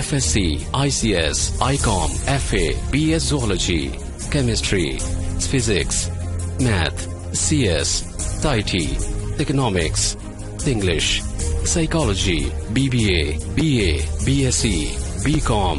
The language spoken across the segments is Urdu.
FSC, ICS, ICOM, FA, BS Zoology, Chemistry, Physics, Math, CS, IT, Economics, English, Psychology, BBA, BA, BSc, BCom।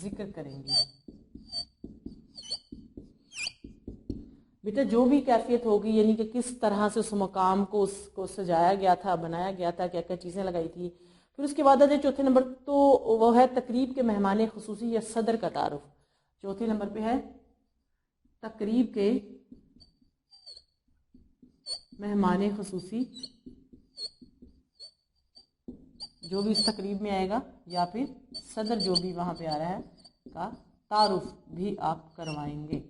ذکر کریں گے۔ بیٹا جو بھی کیفیت ہوگی، یعنی کہ کس طرح سے اس مقام کو اس کو سجایا گیا تھا، بنایا گیا تھا، کیا کیا چیزیں لگائی تھی۔ پھر اس کے بعد آتے چوتھے نمبر تو وہ ہے تقریب کے مہمان خصوصی یا صدر کا تعارف۔ چوتھے نمبر پہ ہے تقریب کے مہمان خصوصی، جو بھی اس تقریب میں آئے گا یا پھر صدر جو بھی وہاں پہ آ رہا ہے کا تعارف بھی آپ کروائیں گے۔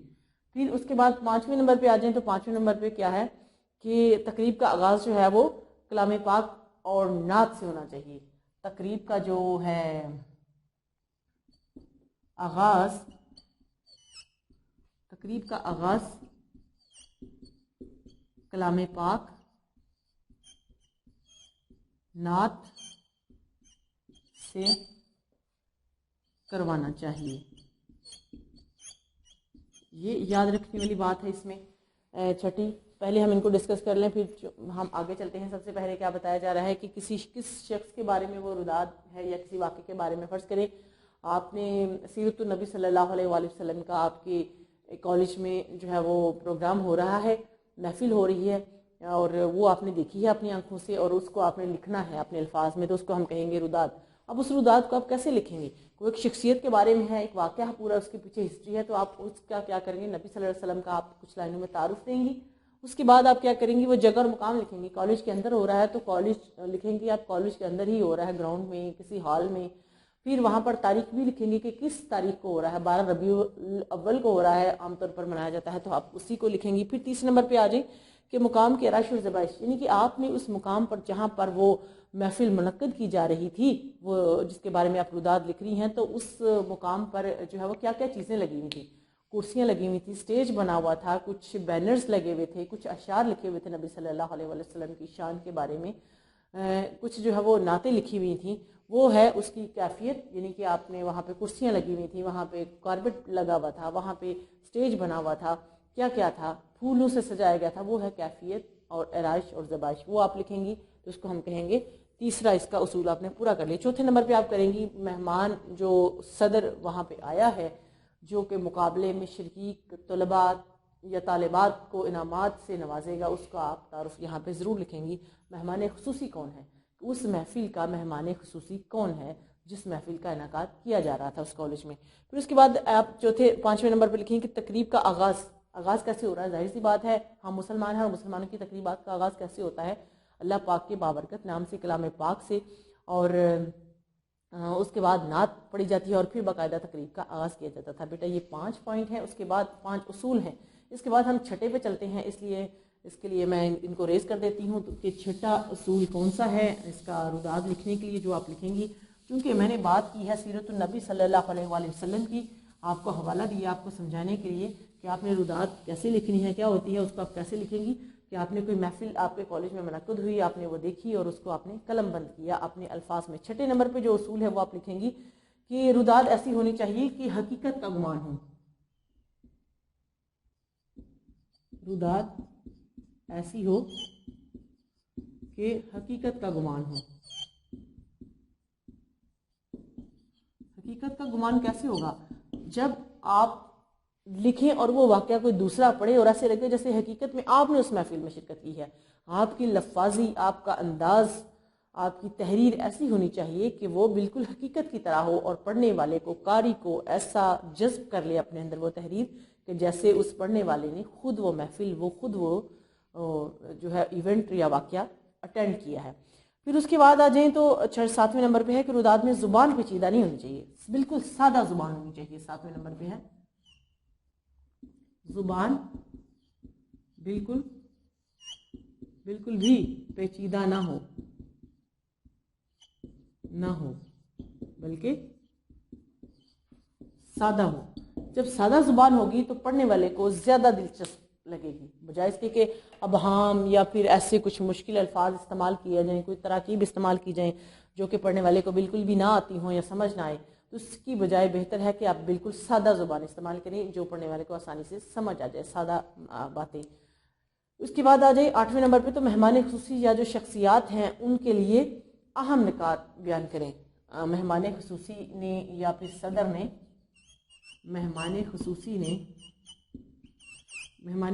پھر اس کے بعد پانچویں نمبر پہ آ جائیں تو پانچویں نمبر پہ کیا ہے کہ تقریب کا آغاز جو ہے وہ کلام پاک اور نعت سے ہونا چاہیے۔ تقریب کا جو ہے آغاز، تقریب کا آغاز کلام پاک، نعت سے کروانا چاہیے۔ یہ یاد رکھنے والی بات ہے اس میں۔ چھٹی، پہلے ہم ان کو ڈسکس کر لیں پھر ہم آگے چلتے ہیں۔ سب سے پہلے کیا بتایا جا رہا ہے کہ کس شخص کے بارے میں وہ روداد ہے یا کسی واقعے کے بارے میں۔ فرض کریں آپ نے سیرت النبی صلی اللہ علیہ وآلہ وسلم کا آپ کے کالج میں جو ہے وہ پروگرام ہو رہا ہے، محفل ہو رہی ہے، اور وہ آپ نے دیکھی ہے اپنی آنکھوں سے، اور اس کو آپ نے لکھنا ہے اپنے الفاظ میں، تو اس کو ہم کہیں گے روداد۔ اب اس روداد کو آپ کیسے لکھیں گے؟ کوئی ایک شخصیت کے بارے میں ہے، ایک واقعہ پورا اس کے پیچھے ہسٹری ہے، تو آپ اس کا کیا کریں گے؟ نبی صلی اللہ علیہ وسلم کا آپ کچھ لائنوں میں تعارف دیں گی۔ اس کے بعد آپ کیا کریں گی؟ وہ جگہ اور مقام لکھیں گی۔ کالج کے اندر ہو رہا ہے تو کالج لکھیں گی آپ، کالج کے اندر ہی ہو رہا ہے، گراؤنڈ میں، کسی ہال میں۔ پھر وہاں پر تاریخ بھی لکھیں گے کہ کس تاریخ کو ہو رہا ہے، 12 ربیع الاول کو ہو رہا ہے، عام طور پر منایا جاتا ہے، تو آپ اسی کو لکھیں گی۔ پھر تیسرے نمبر پہ آ جائیں کہ مقام کی آرائش اور زیبائش، یعنی کہ آپ نے اس مقام پر جہاں پر وہ محفل منعقد کی جا رہی تھی، وہ جس کے بارے میں آپ روداد لکھ رہی ہیں، تو اس مقام پر جو ہے وہ کیا کیا چیزیں لگی ہوئی تھی۔ کرسیاں لگی ہوئی تھی، سٹیج بنا ہوا تھا، کچھ بینرز لگے ہوئے تھے، کچھ اشعار لکھے ہوئے تھے نبی صلی اللہ علیہ وسلم کی شان کے بارے میں، کچھ جو ہے وہ نعتیں لکھی ہوئی تھیں۔ وہ ہے اس کی کیفیت، یعنی کہ آپ نے وہاں پہ کرسیاں لگی ہوئی تھیں، وہاں پہ کارپیٹ لگا ہوا تھا، وہاں پہ سٹیج بنا ہوا تھا، کیا کیا تھا، پھولوں سے سجایا گیا تھا، وہ ہے کیفیت اور آرائش اور زیبائش، وہ آپ لکھیں گی۔ تو اس کو ہم کہیں گے تیسرا اس کا اصول آپ نے پورا کر لیا۔ چوتھے نمبر پہ آپ کریں گی مہمان جو صدر وہاں پہ آیا ہے، جو کہ مقابلے میں شرکیک طلباء یا طالبات کو انعامات سے نوازے گا، اس کا آپ تعارف یہاں پہ ضرور لکھیں گی۔ مہمان خصوصی کون ہے؟ اس محفل کا مہمان خصوصی کون ہے جس محفل کا انعقاد کیا جا رہا تھا اس کالج میں۔ پھر اس کے بعد آپ پانچویں نمبر پہ لکھیں کہ تقریب کا آغاز کیسے ہو رہا ہے؟ ظاہر سی بات ہے ہم مسلمان ہیں، اور مسلمانوں کی تقریبات کا آغاز کیسے ہوتا ہے؟ اللہ پاک کے بابرکت نام سے، کلام پاک سے، اور اس کے بعد نعت پڑھی جاتی ہے، اور پھر باقاعدہ تقریب کا آغاز کیا جاتا تھا۔ بیٹا یہ 5 پوائنٹ ہیں، اس کے بعد 5 اصول ہیں۔ اس کے بعد ہم چھٹے پہ چلتے ہیں، اس کے لیے میں ان کو ریز کر دیتی ہوں کہ چھٹا اصول کون سا ہے اس کا روداد لکھنے کے لیے جو آپ لکھیں گی۔ کیونکہ میں نے بات کی ہے سیرت النبی صلی اللہ علیہ وآلہ وسلم کی، آپ کو حوالہ دیا آپ کو سمجھانے کے لیے کہ آپ نے روداد کیسے لکھنی ہے، کیا ہوتی ہے، اس کو آپ کیسے لکھیں گی، کہ آپ نے کوئی محفل آپ کے کالج میں منعقد ہوئی، آپ نے وہ دیکھی اور اس کو آپ نے قلم بند کیا اپنے الفاظ میں۔ چھٹے نمبر پہ جو اصول ہے وہ آپ لکھیں گی کہ روداد ایسی ہونی چاہیے کہ حقیقت کا گمان ہو۔ روداد ایسی ہو کہ حقیقت کا گمان ہو۔ حقیقت کا گمان کیسے ہوگا؟ جب آپ لکھیں اور وہ واقعہ کوئی دوسرا پڑھے اور ایسے لگے جیسے حقیقت میں آپ نے اس محفل میں شرکت کی ہے۔ آپ کی لفاظی، آپ کا انداز، آپ کی تحریر ایسی ہونی چاہیے کہ وہ بالکل حقیقت کی طرح ہو، اور پڑھنے والے کو، قاری کو ایسا جذب کر لے اپنے اندر وہ تحریر کہ جیسے اس پڑھنے والے نے خود وہ محفل، خود وہ جو ہے ایونٹ یا واقعہ اٹینڈ کیا ہے۔ پھر اس کے بعد آ جائیں تو 7ویں نمبر پہ ہے کہ روداد میں زبان پیچیدہ نہیں ہونی چاہیے، بالکل سادہ زبان ہونی چاہیے۔ 7ویں نمبر پہ ہے زبان بالکل بھی پیچیدہ نہ ہو بلکہ سادہ ہو۔ جب سادہ زبان ہوگی تو پڑھنے والے کو زیادہ دلچسپ لگے گی، بجائے اس کے کہ ابہام یا پھر ایسے کچھ مشکل الفاظ استعمال کیے جائیں، کوئی تراکیب استعمال کی جائیں جو کہ پڑھنے والے کو بالکل بھی نہ آتی ہوں یا سمجھ نہ آئے، تو اس کی بجائے بہتر ہے کہ آپ بالکل سادہ زبان استعمال کریں جو پڑھنے والے کو آسانی سے سمجھ آ جائے، سادہ باتیں۔ اس کے بعد آ جائے 8ویں نمبر پہ تو مہمان خصوصی یا جو شخصیات ہیں ان کے لیے اہم نکات بیان کریں۔ مہمان خصوصی نے یا پھر صدر نے مہمان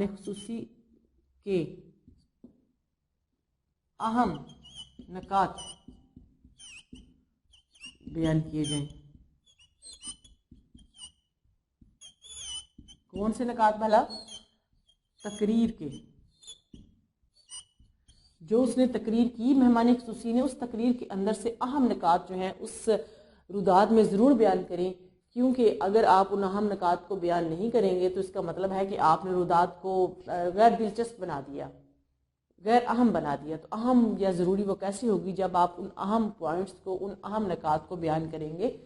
خصوصی کے اہم نکات بیان کیے جائیں۔ کون سے نکات بھلا؟ تقریر کے، جو اس نے تقریر کی مہمان خصوصی نے، اس تقریر کے اندر سے اہم نکات جو ہیں اس روداد میں ضرور بیان کریں، کیونکہ اگر آپ ان اہم نکات کو بیان نہیں کریں گے تو اس کا مطلب ہے کہ آپ نے روداد کو غیر دلچسپ بنا دیا، غیر اہم بنا دیا۔ تو اہم یا ضروری وہ کیسی ہوگی جب آپ ان اہم پوائنٹس کو، ان اہم نکات کو بیان کریں گے،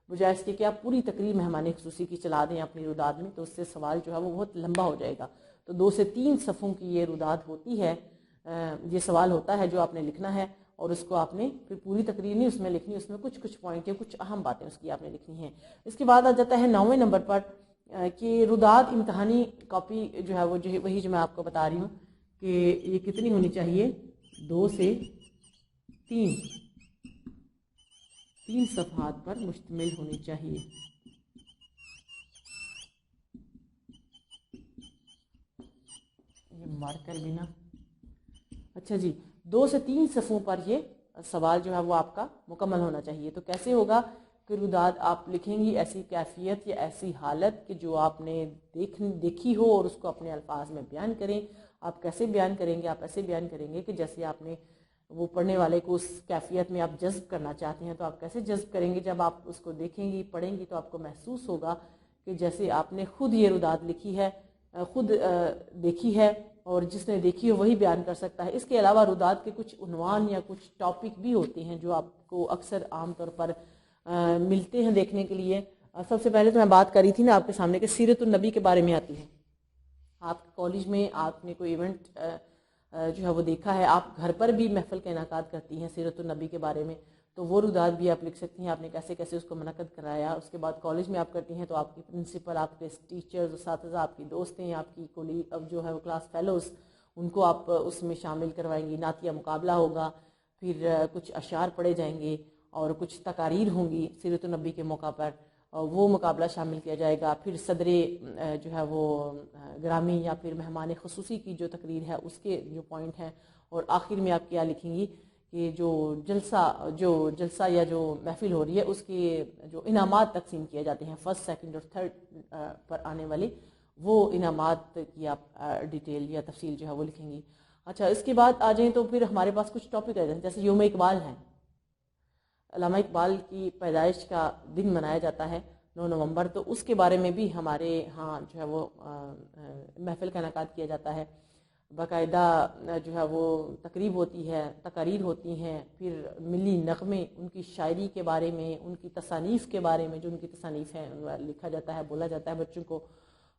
بجائے اس کے کہ آپ پوری تقریر مہمان خصوصی کی چلا دیں اپنی روداد میں، تو اس سے سوال جو ہے وہ بہت لمبا ہو جائے گا۔ تو 2 سے 3 صفحوں کی یہ روداد ہوتی ہے، یہ سوال ہوتا ہے جو آپ نے لکھنا ہے، اور اس کو آپ نے پھر پوری تقریر نہیں اس میں لکھنی، اس میں کچھ پوائنٹ یا کچھ اہم باتیں اس کی آپ نے لکھنی ہیں۔ اس کے بعد آ جاتا ہے 9ویں نمبر پر کہ روداد امتحانی کاپی جو ہے وہ وہی جو میں آپ کو بتا رہی ہوں کہ یہ کتنی ہونی چاہیے، 2 سے 3 صفحات پر مشتمل ہونی چاہیے۔ یہ مارکر بھی نا، اچھا جی، 2 سے 3 صفحوں پر یہ سوال جو ہے وہ آپ کا مکمل ہونا چاہیے۔ تو کیسے ہوگا کہ روداد آپ لکھیں گی ایسی کیفیت یا ایسی حالت کہ جو آپ نے دیکھی ہو اور اس کو اپنے الفاظ میں بیان کریں۔ آپ کیسے بیان کریں گے؟ آپ ایسے بیان کریں گے کہ جیسے آپ نے وہ پڑھنے والے کو اس کیفیت میں آپ جذب کرنا چاہتے ہیں۔ تو آپ کیسے جذب کریں گے؟ جب آپ اس کو دیکھیں گی، پڑھیں گی، تو آپ کو محسوس ہوگا کہ جیسے آپ نے خود یہ روداد لکھی ہے، خود دیکھی ہے، اور جس نے دیکھی ہو وہی بیان کر سکتا ہے۔ اس کے علاوہ روداد کے کچھ عنوان یا کچھ ٹاپک بھی ہوتے ہیں جو آپ کو اکثر عام طور پر ملتے ہیں دیکھنے کے لیے۔ سب سے پہلے تو میں بات کری تھی نا آپ کے سامنے کہ سیرت النبی کے بارے میں آتی ہے۔ آپ کالج میں آپ نے کوئی ایونٹ جو ہے وہ دیکھا ہے، آپ گھر پر بھی محفل کا انعقاد کرتی ہیں سیرت النبی کے بارے میں، تو وہ روداد بھی آپ لکھ سکتی ہیں، آپ نے کیسے کیسے اس کو منعقد کرایا۔ اس کے بعد کالج میں آپ کرتی ہیں تو آپ کی پرنسپل، آپ کے ٹیچرز، اساتذہ، آپ کی دوستیں، آپ کی اب جو ہے وہ کلاس فیلوز، ان کو آپ اس میں شامل کروائیں گی۔ نعتیہ مقابلہ ہوگا، پھر کچھ اشعار پڑھے جائیں گے اور کچھ تقاریر ہوں گی سیرت النبی کے موقع پر، وہ مقابلہ شامل کیا جائے گا۔ پھر صدر جو ہے وہ گرامی یا پھر مہمان خصوصی کی جو تقریر ہے اس کے جو پوائنٹ ہیں، اور آخر میں آپ کیا لکھیں گی کہ جو جلسہ یا جو محفل ہو رہی ہے اس کے جو انعامات تقسیم کیے جاتے ہیں، فرسٹ، سیکنڈ اور تھرڈ پر آنے والے، وہ انعامات کی آپ ڈیٹیل یا تفصیل جو ہے وہ لکھیں گی۔ اچھا، اس کے بعد آ جائیں تو پھر ہمارے پاس کچھ ٹاپک آ جائیں، جیسے یوم اقبال ہے، علامہ اقبال کی پیدائش کا دن منایا جاتا ہے 9 نومبر، تو اس کے بارے میں بھی ہمارے ہاں جو ہے وہ محفل کا انعقاد کیا جاتا ہے۔ باقاعدہ جو ہے وہ تقریب ہوتی ہے، تقاریر ہوتی ہیں، پھر ملی نغمے، ان کی شاعری کے بارے میں، ان کی تصانیف کے بارے میں، جو ان کی تصانیف ہیں لکھا جاتا ہے، بولا جاتا ہے، بچوں کو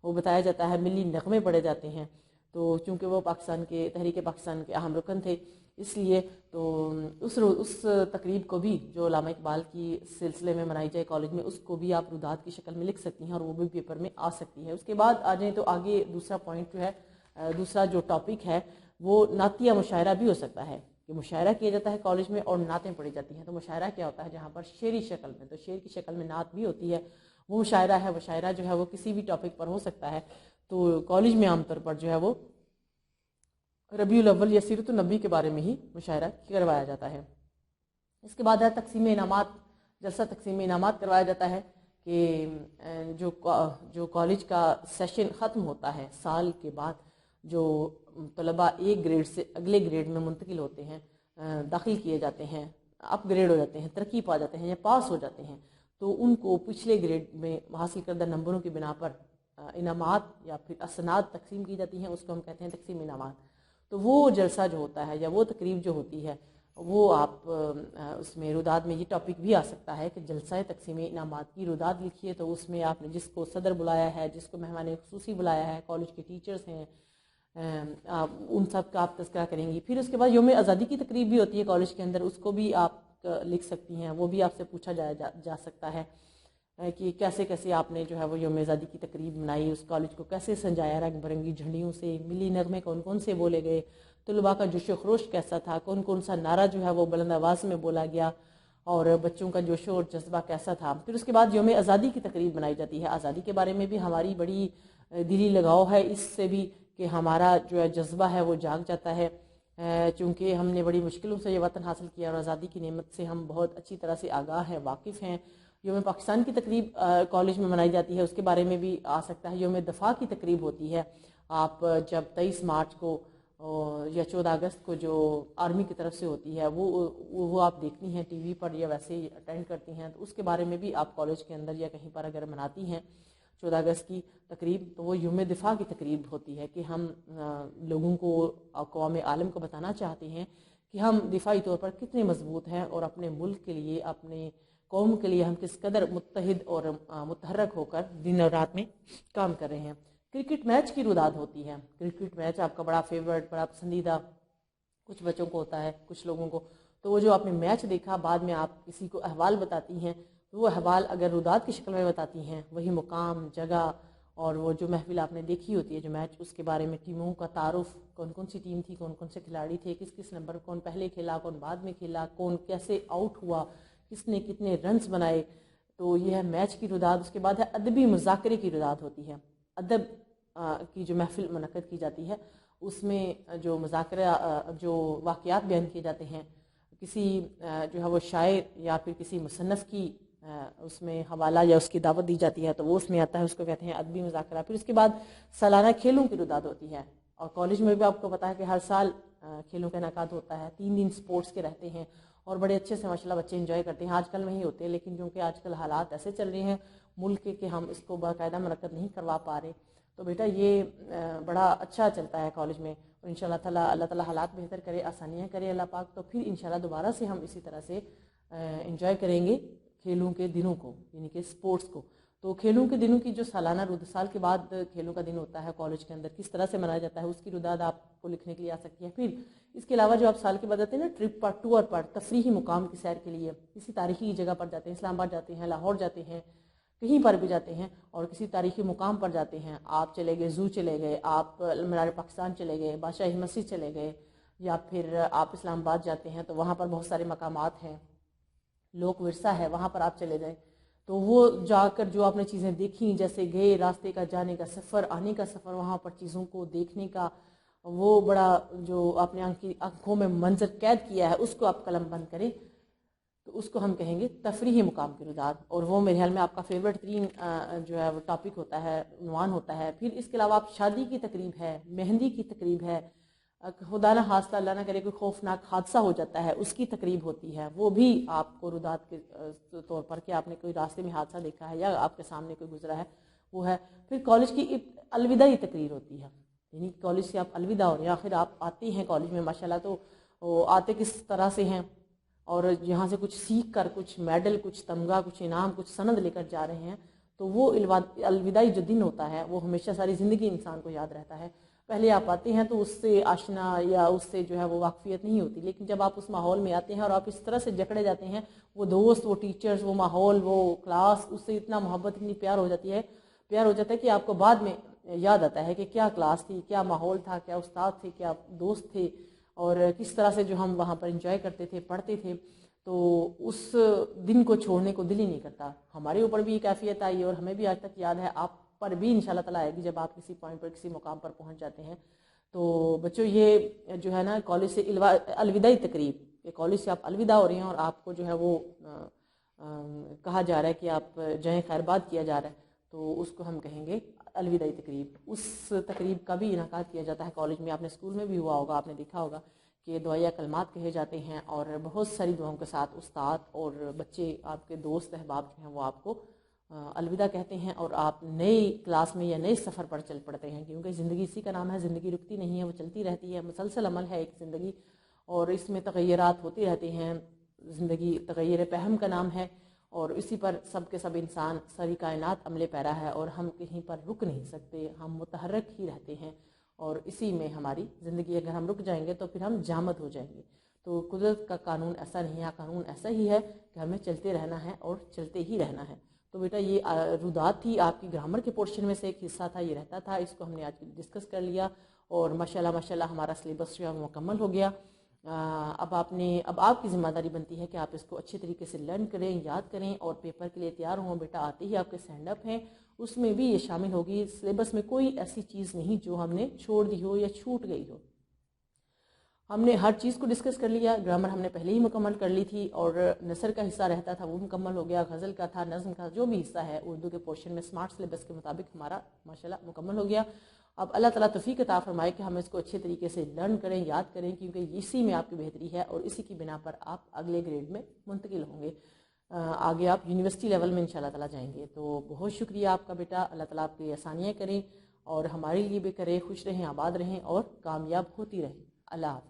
وہ بتایا جاتا ہے، ملی نغمے پڑھے جاتے ہیں۔ تو چونکہ وہ تحریک پاکستان کے اہم رکن تھے، اس لیے تو اس تقریب کو بھی جو علامہ اقبال کی سلسلے میں منائی جائے کالج میں، اس کو بھی آپ روداد کی شکل میں لکھ سکتی ہیں اور وہ بھی پیپر میں آ سکتی ہے۔ اس کے بعد آ جائیں تو آگے دوسرا پوائنٹ جو ہے، دوسرا جو ٹاپک ہے وہ نعتیہ مشاعرہ بھی ہو سکتا ہے، کہ مشاعرہ کیا جاتا ہے کالج میں اور نعتیں پڑھی جاتی ہیں۔ تو مشاعرہ کیا ہوتا ہے؟ جہاں پر شعری شکل میں، تو شعر کی شکل میں نعت بھی ہوتی ہے، وہ مشاعرہ ہے۔ مشاعرہ جو ہے وہ کسی بھی ٹاپک پر ہو سکتا ہے۔ تو کالج میں عام طور پر جو ہے وہ ربیع الاول یا سیرت النبی کے بارے میں ہی مشاعرہ کروایا جاتا ہے۔ اس کے بعد ہے تقسیم انعامات، جلسہ تقسیم انعامات کروایا جاتا ہے کہ جو کالج کا سیشن ختم ہوتا ہے سال کے بعد، جو طلباء ایک گریڈ سے اگلے گریڈ میں منتقل ہوتے ہیں، داخل کیے جاتے ہیں، اپ گریڈ ہو جاتے ہیں، ترقی پا جاتے ہیں یا پاس ہو جاتے ہیں، تو ان کو پچھلے گریڈ میں حاصل کردہ نمبروں کی بنا پر انعامات یا پھر اسناد تقسیم کی جاتی ہیں، اس کو ہم کہتے ہیں تقسیم انعامات۔ تو وہ جلسہ جو ہوتا ہے یا وہ تقریب جو ہوتی ہے، وہ آپ اس میں روداد میں یہ ٹاپک بھی آ سکتا ہے کہ جلسہ تقسیم انعامات کی روداد لکھیے، تو اس میں آپ نے جس کو صدر بلایا ہے، جس کو مہمان خصوصی بلایا ہے، کالج کے ٹیچرز ہیں، ان سب کا آپ تذکرہ کریں گی۔ پھر اس کے بعد یوم آزادی کی تقریب بھی ہوتی ہے کالج کے اندر، اس کو بھی آپ لکھ سکتی ہیں، وہ بھی آپ سے پوچھا جا سکتا ہے کہ کیسے کیسے آپ نے جو ہے وہ یوم آزادی کی تقریب منائی، اس کالج کو کیسے سجایا رنگ برنگی جھنڈیوں سے، ملی نغمے کون کون سے بولے گئے، طلباء کا جوش و خروش کیسا تھا، کون کون سا نعرہ جو ہے وہ بلند آواز میں بولا گیا، اور بچوں کا جوش اور جذبہ کیسا تھا. پھر اس کے بعد یوم آزادی کی تقریب منائی جاتی ہے. آزادی کے بارے میں بھی ہماری بڑی دلی لگاؤ ہے اس سے بھی کہ ہمارا جو ہے جذبہ ہے وہ جاگ جاتا ہے، چونکہ ہم نے بڑی مشکلوں سے یہ وطن حاصل کیا اور آزادی کی نعمت سے ہم بہت اچھی طرح سے آگاہ ہیں، واقف ہیں. یوم پاکستان کی تقریب کالج میں منائی جاتی ہے، اس کے بارے میں بھی آ سکتا ہے. یوم دفاع کی تقریب ہوتی ہے. آپ جب 23 مارچ کو یا 14 اگست کو جو آرمی کی طرف سے ہوتی ہے وہ آپ دیکھتی ہیں ٹی وی پر یا ویسے ہی اٹینڈ کرتی ہیں، تو اس کے بارے میں بھی آپ کالج کے اندر یا کہیں پر اگر مناتی ہیں 14 اگست کی تقریب، تو وہ یوم دفاع کی تقریب ہوتی ہے کہ ہم لوگوں کو، اقوام عالم کو بتانا چاہتے ہیں کہ ہم دفاعی طور پر کتنے مضبوط ہیں اور اپنے ملک کے لیے، اپنے قوم کے لیے ہم کس قدر متحد اور متحرک ہو کر دن اور رات میں کام کر رہے ہیں. کرکٹ میچ کی روداد ہوتی ہے. کرکٹ میچ آپ کا بڑا فیورٹ، بڑا پسندیدہ کچھ بچوں کو ہوتا ہے، کچھ لوگوں کو. تو وہ جو آپ نے میچ دیکھا، بعد میں آپ کسی کو احوال بتاتی ہیں، تو وہ احوال اگر روداد کی شکل میں بتاتی ہیں، وہی مقام، جگہ اور وہ جو محفل آپ نے دیکھی ہوتی ہے، جو میچ، اس کے بارے میں ٹیموں کا تعارف، کون کون سی ٹیم تھی، کون کون سے کھلاڑی تھے، کس کس نمبر، کون پہلے کھیلا، کون بعد میں کھیلا، کون کیسے آؤٹ ہوا، کس نے کتنے رنز بنائے، تو یہ ہے میچ کی روداد. اس کے بعد ہے ادبی مذاکرے کی روداد ہوتی ہے. ادب کی جو محفل منعقد کی جاتی ہے، اس میں جو مذاکرہ، جو واقعات بیان کیے جاتے ہیں، کسی جو ہے وہ شاعر یا پھر کسی مصنف کی اس میں حوالہ یا اس کی دعوت دی جاتی ہے، تو وہ اس میں آتا ہے، اس کو کہتے ہیں ادبی مذاکرہ. پھر اس کے بعد سالانہ کھیلوں کی روداد ہوتی ہے. اور کالج میں بھی آپ کو پتا ہے کہ ہر سال کھیلوں کا انعقاد ہوتا ہے. 3 دن سپورٹس کے رہتے ہیں اور بڑے اچھے سے ماشاءاللہ بچے انجوائے کرتے ہیں. آج کل نہیں ہوتے، لیکن کیونکہ آج کل حالات ایسے چل رہے ہیں ملک کے کہ ہم اس کو باقاعدہ منعقد نہیں کروا پا رہے. تو بیٹا یہ بڑا اچھا چلتا ہے کالج میں، اور انشاءاللہ تعالیٰ اللہ تعالیٰ حالات بہتر کرے، آسانیاں کرے اللہ پاک، تو پھر انشاءاللہ دوبارہ سے ہم اسی طرح سے انجوائے کریں گے کھیلوں کے دنوں کو، یعنی کہ سپورٹس کو. تو کھیلوں کے دنوں کی جو سالانہ سال کے بعد کھیلوں کا دن ہوتا ہے کالج کے اندر، کس طرح سے منایا جاتا ہے، اس کی روداد آپ کو لکھنے کے لیے آ سکتی ہے. پھر اس کے علاوہ جو آپ سال کے بعد آتے ہیں نا ٹرپ پر، ٹور پر، تفریحی مقام کی سیر کے لیے کسی تاریخی جگہ پر جاتے ہیں، اسلام آباد جاتے ہیں، لاہور جاتے ہیں، کہیں پر بھی جاتے ہیں اور کسی تاریخی مقام پر جاتے ہیں. آپ چلے گئے زو چلے گئے، آپ مینار پاکستان چلے گئے، بادشاہی مسجد چلے گئے، یا پھر آپ اسلام آباد جاتے ہیں تو وہاں پر بہت سارے مقامات ہیں، لوک ورثہ ہے، وہاں پر آپ چلے جائیں. تو وہ جا کر جو آپ نے چیزیں دیکھیں، جیسے گئے راستے کا، جانے کا سفر، آنے کا سفر، وہاں پر چیزوں کو دیکھنے کا وہ بڑا جو آپ نے آنکھوں میں منظر قید کیا ہے، اس کو آپ قلم بند کریں، تو اس کو ہم کہیں گے تفریحی مقام کی روداد. اور وہ میرے خیال میں آپ کا فیورٹ ترین جو ہے وہ ٹاپک ہوتا ہے، عنوان ہوتا ہے. پھر اس کے علاوہ آپ شادی کی تقریب ہے، مہندی کی تقریب ہے، خدا نہ خواستہ اللہ نہ کرے کوئی خوفناک حادثہ ہو جاتا ہے، اس کی تقریب ہوتی ہے، وہ بھی آپ کو روداد کے طور پر کہ آپ نے کوئی راستے میں حادثہ دیکھا ہے یا آپ کے سامنے کوئی گزرا ہے وہ ہے. پھر کالج کی الوداعی تقریر ہوتی ہے، یعنی کالج سے آپ الوداع ہو رہے ہیں، آخر آپ آتے ہیں کالج میں ماشاءاللہ، تو آتے کس طرح سے ہیں اور یہاں سے کچھ سیکھ کر، کچھ میڈل، کچھ تمغہ، کچھ انعام، کچھ سند لے کر جا رہے ہیں. تو وہ الوداعی جو دن ہوتا ہے وہ ہمیشہ ساری زندگی انسان کو یاد رہتا ہے. پہلے آپ آتے ہیں تو اس سے آشنا یا اس سے جو ہے وہ واقفیت نہیں ہوتی، لیکن جب آپ اس ماحول میں آتے ہیں اور آپ اس طرح سے جکڑے جاتے ہیں، وہ دوست، وہ ٹیچرز، وہ ماحول، وہ کلاس، اس سے اتنا محبت، اتنی پیار ہو جاتی ہے، پیار ہو جاتا ہے کہ آپ کو بعد میں یاد آتا ہے کہ کیا کلاس تھی، کیا ماحول تھا، کیا استاد تھے، کیا دوست تھے، اور کس طرح سے جو ہم وہاں پر انجوائے کرتے تھے، پڑھتے تھے. تو اس دن کو چھوڑنے کو دل ہی نہیں کرتا. ہمارے اوپر بھی یہ کیفیت آئی اور ہمیں بھی آج تک یاد ہے، آپ پر بھی انشاءاللہ تعالیٰ آئے گی جب آپ کسی پوائنٹ پر، کسی مقام پر پہنچ جاتے ہیں. تو بچوں یہ جو ہے نا کالج سے الوداعی تقریب، کہ کالج سے آپ الوداع ہو رہے ہیں اور آپ کو جو ہے وہ کہا جا رہا ہے کہ آپ جائیں، خیر باد کیا جا رہا ہے، تو اس کو ہم کہیں گے الوداعی تقریب. اس تقریب کا بھی انعقاد کیا جاتا ہے کالج میں. آپ نے اسکول میں بھی ہوا ہوگا، آپ نے دیکھا ہوگا کہ دعائیہ کلمات کہے جاتے ہیں اور بہت ساری دعاؤں کے ساتھ استاد اور بچے، آپ کے دوست احباب جو ہیں وہ آپ کو الوداع کہتے ہیں، اور آپ نئی کلاس میں یا نئے سفر پر چل پڑتے ہیں، کیونکہ زندگی اسی کا نام ہے، زندگی رکتی نہیں ہے، وہ چلتی رہتی ہے، مسلسل عمل ہے ایک زندگی، اور اس میں تغیرات ہوتی رہتے ہیں. زندگی تغیر پہم کا نام ہے، اور اسی پر سب کے سب انسان، ساری کائنات عمل پیرا ہے، اور ہم کہیں پر رک نہیں سکتے، ہم متحرک ہی رہتے ہیں، اور اسی میں ہماری زندگی. اگر ہم رک جائیں گے تو پھر ہم جامد ہو جائیں گے. تو قدرت کا قانون ایسا نہیں ہے، قانون ایسا ہی ہے کہ ہمیں چلتے رہنا ہے اور چلتے ہی رہنا ہے. تو بیٹا یہ روداد تھی، آپ کی گرامر کے پورشن میں سے ایک حصہ تھا، یہ رہتا تھا، اس کو ہم نے آج ڈسکس کر لیا، اور ماشاءاللہ ماشاءاللہ ہمارا سلیبس جو ہے مکمل ہو گیا. اب آپ کی ذمہ داری بنتی ہے کہ آپ اس کو اچھے طریقے سے لرن کریں، یاد کریں اور پیپر کے لیے تیار ہوں۔ بیٹا آتے ہی آپ کے سینڈ اپ ہیں، اس میں بھی یہ شامل ہوگی۔ سلیبس میں کوئی ایسی چیز نہیں جو ہم نے چھوڑ دی ہو یا چھوٹ گئی ہو۔ ہم نے ہر چیز کو ڈسکس کر لیا، گرامر ہم نے پہلے ہی مکمل کر لی تھی، اور نثر کا حصہ رہتا تھا وہ مکمل ہو گیا، غزل کا تھا، نظم کا جو بھی حصہ ہے اردو کے پورشن میں سمارٹ سلیبس کے مطابق ہمارا ماشاءاللہ مکمل ہو گیا۔ اب اللہ تعالیٰ توفیق عطا فرمائے کہ ہم اس کو اچھے طریقے سے لرن کریں، یاد کریں، کیونکہ اسی میں آپ کی بہتری ہے اور اسی کی بنا پر آپ اگلے گریڈ میں منتقل ہوں گے، آگے آپ یونیورسٹی لیول میں انشاءاللہ تعالیٰ جائیں گے۔ تو بہت شکریہ آپ کا بیٹا، اللہ تعالیٰ آپ کی آسانیاں کریں اور ہمارے لیے بھی کرے، خوش رہیں، آباد رہیں اور کامیاب ہوتی رہیں۔ اللہ حافظ۔